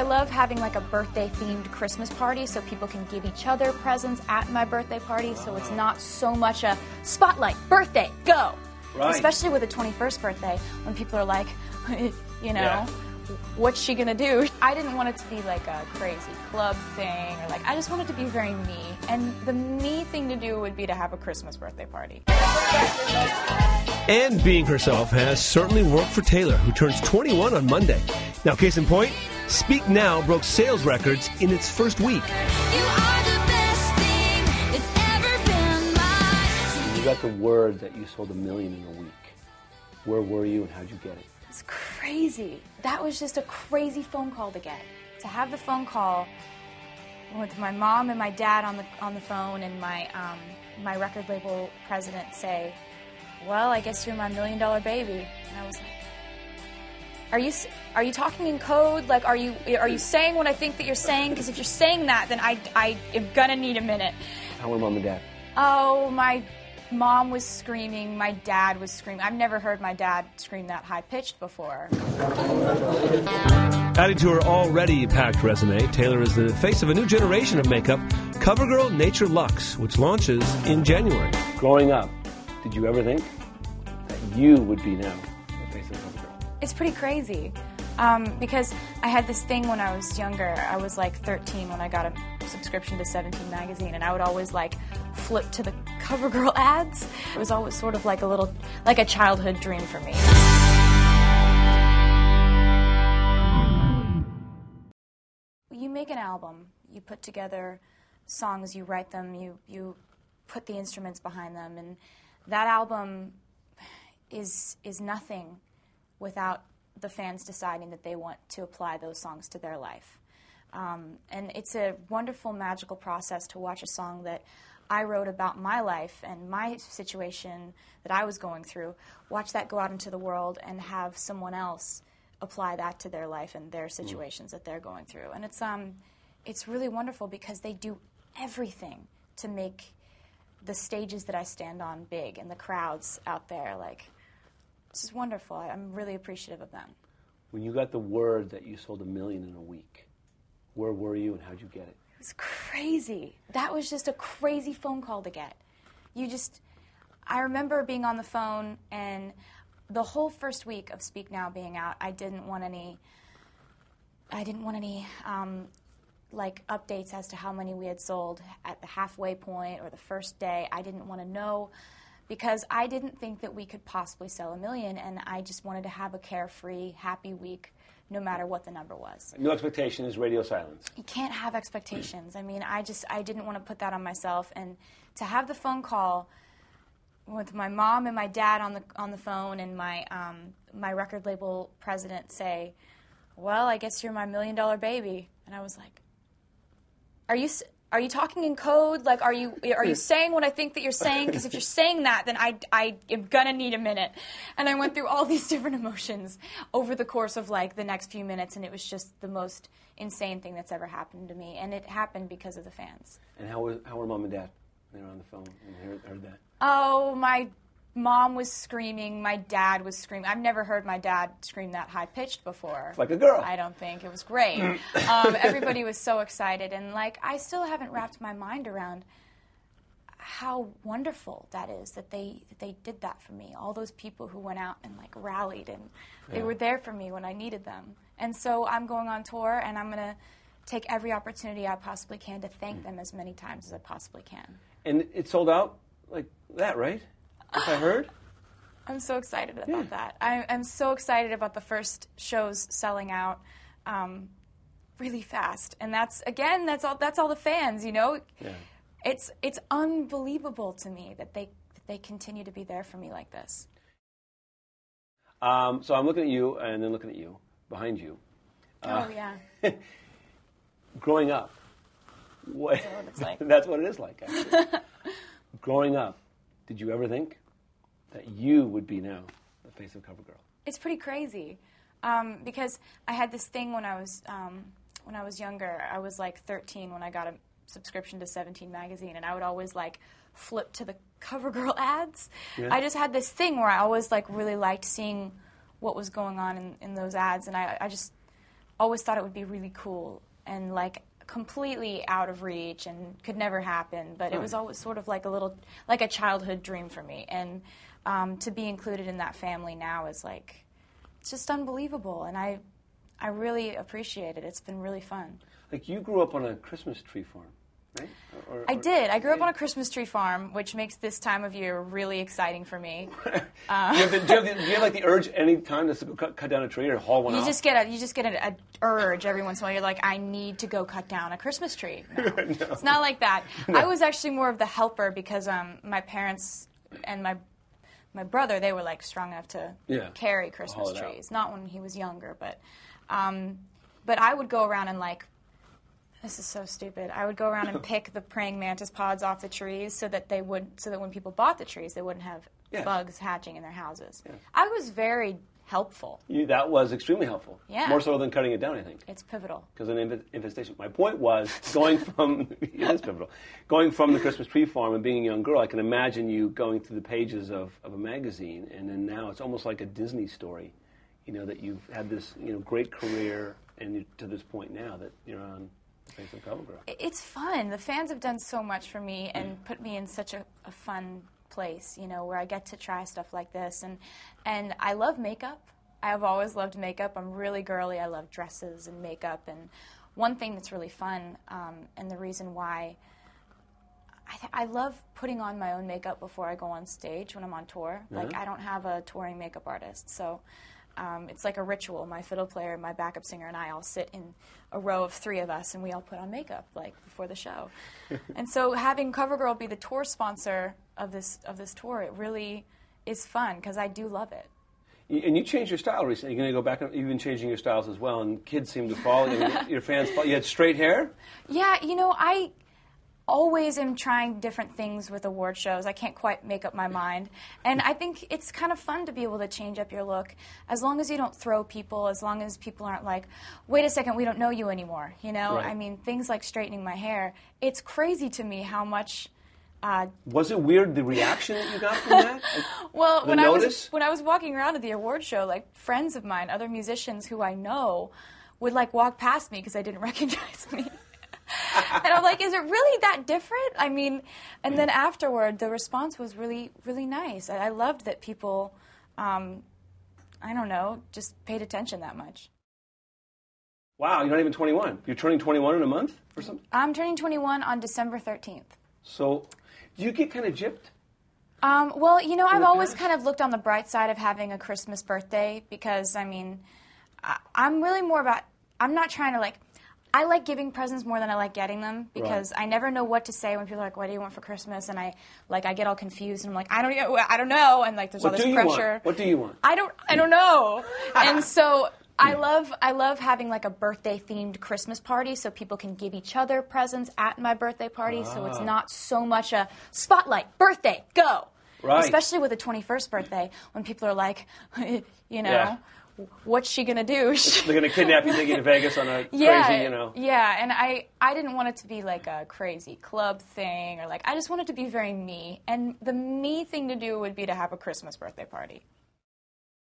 I love having like a birthday-themed Christmas party so people can give each other presents at my birthday party, so it's not so much a spotlight, birthday, go! Right. Especially with a 21st birthday, when people are like, you know, what's she gonna do? I didn't want it to be like a crazy club thing, or like, I just wanted to be very me. And the me thing to do would be to have a Christmas birthday party. And being herself has certainly worked for Taylor, who turns 21 on Monday. Now, case in point, Speak Now broke sales records in its first week. You got the word that you sold 1 million in a week. Where were you and how'd you get it? It's crazy. That was just a crazy phone call to get. To have the phone call with my mom and my dad on the phone, and my record label president say, "Well, I guess you're my $1 million baby." And I was like, "Are you talking in code? Like, are you saying what I think that you're saying? Because if you're saying that, then I am gonna need a minute." How were mom and dad? Oh, my mom was screaming, my dad was screaming. I've never heard my dad scream that high-pitched before. Adding to her already packed resume, Taylor is the face of a new generation of makeup, CoverGirl Nature Luxe, which launches in January. Growing up, did you ever think that you would be now the face of CoverGirl? It's pretty crazy. Because I had this thing when I was younger. I was like 13 when I got a subscription to 17 magazine, and I would always like flip to the CoverGirl ads. It was always sort of like a childhood dream for me. You make an album, you put together songs, you write them, you put the instruments behind them, and that album is nothing without the fans deciding that they want to apply those songs to their life. And it's a wonderful, magical process to watch a song that I wrote about my life and my situation that I was going through, watch that go out into the world and have someone else apply that to their life and their situations that they're going through. And it's really wonderful because they do everything to make the stages that I stand on big and the crowds out there, like, this is wonderful. I'm really appreciative of them. When you got the word that you sold 1 million in a week, where were you and how'd you get it? It was crazy. That was just a crazy phone call to get. I remember being on the phone, and the whole first week of Speak Now being out, I didn't want any like updates as to how many we had sold at the halfway point or the first day. I didn't want to know, because I didn't think that we could possibly sell 1 million, and I just wanted to have a carefree, happy week, no matter what the number was. No expectation is radio silence. You can't have expectations. I mean, I didn't want to put that on myself, and to have the phone call with my mom and my dad on the phone, and my record label president say, "Well, I guess you're my $1 million baby," and I was like, Are you talking in code? Like, are you saying what I think that you're saying? Because if you're saying that, then I am gonna need a minute. And I went through all these different emotions over the course of like the next few minutes, and it was just the most insane thing that's ever happened to me. And it happened because of the fans. And how were mom and dad? They were on the phone and heard that. Oh, my mom was screaming, my dad was screaming. I've never heard my dad scream that high-pitched before. Like a girl. I don't think. It was great. Everybody was so excited, and like I still haven't wrapped my mind around how wonderful that is that they did that for me. All those people who went out and like rallied, and they were there for me when I needed them. And so I'm going on tour, and I'm going to take every opportunity I possibly can to thank them as many times as I possibly can. And it sold out like that, right? If I heard? I'm so excited about that. I'm so excited about the first shows selling out really fast. And that's all the fans, you know? Yeah. It's unbelievable to me that they continue to be there for me like this. So I'm looking at you and then looking at you, behind you. Oh, yeah. Growing up. That's what it's like. That's what it is like, actually. Growing up, did you ever think that you would be now the face of CoverGirl? It's pretty crazy, because I had this thing when I was younger. I was like 13 when I got a subscription to 17 magazine, and I would always like flip to the CoverGirl ads. Yeah. I just had this thing where I always like really liked seeing what was going on in those ads, and I just always thought it would be really cool and like completely out of reach and could never happen. But it was always sort of like a childhood dream for me. And to be included in that family now is like, it's just unbelievable. And I really appreciate it. It's been really fun. Like, you grew up on a Christmas tree farm, right? I did. I grew up on a Christmas tree farm, which makes this time of year really exciting for me. Do you have like the urge any time to go cut down a tree or haul one off? You just get an urge every once in a while. You're like, I need to go cut down a Christmas tree. No, no. It's not like that. No. I was actually more of the helper because my parents and my brother, they were like strong enough to carry Christmas trees. Not when he was younger, but I would go around and like, this is so stupid. I would go around and pick the praying mantis pods off the trees so that when people bought the trees, they wouldn't have bugs hatching in their houses. Yeah. I was very helpful. That was extremely helpful. Yeah. More so than cutting it down, I think. It's pivotal. Because an infestation. My point was, going from it is pivotal. Going from the Christmas tree farm and being a young girl, I can imagine you going through the pages of a magazine, and then now it's almost like a Disney story, that you've had this great career, and to this point now that you're on the face of CoverGirl. It's fun. The fans have done so much for me and put me in such a fun place, where I get to try stuff like this. And I love makeup. I've always loved makeup. I'm really girly. I love dresses and makeup. And one thing that's really fun, and the reason why I love putting on my own makeup before I go on stage when I'm on tour. Like, I don't have a touring makeup artist, so it's like a ritual. My fiddle player, my backup singer, and I all sit in a row of 3 of us, and we all put on makeup, like, before the show. And so having CoverGirl be the tour sponsor of this tour, it really is fun, because I do love it. And you changed your style recently. You're going to go back, you've been changing your styles as well, and kids seem to follow you. Your fans follow. You had straight hair? Yeah, I always am trying different things with award shows. I can't quite make up my mind. And I think it's kind of fun to be able to change up your look, as long as you don't throw people, as long as people aren't like, wait a second, we don't know you anymore. Right. I mean, things like straightening my hair. It's crazy to me how much... was it weird, the reaction that you got from that? Well, when I was walking around at the award show, like, friends of mine, other musicians who I know, would like walk past me because they didn't recognize me. And I'm like, is it really that different? I mean, and then afterward, the response was really, really nice. I loved that people, I don't know, just paid attention that much. Wow, you're not even 21. You're turning 21 in a month or something? I'm turning 21 on December 13th. So, do you get kind of gypped? Well, I've always kind of looked on the bright side of having a Christmas birthday because, I mean, I'm really more about, I'm not trying to, like, I like giving presents more than I like getting them because I never know what to say when people are like, what do you want for Christmas? And I get all confused and I'm like, I don't know. And like, there's all this pressure. What do you want? I don't know. And so I love having like a birthday themed Christmas party so people can give each other presents at my birthday party. So it's not so much a spotlight, birthday, go. Right. Especially with the 21st birthday when people are like, what's she going to do? They're going to kidnap you, take you to Vegas on a crazy, Yeah, and I didn't want it to be like a crazy club thing or like, I just wanted it to be very me. And the me thing to do would be to have a Christmas birthday party.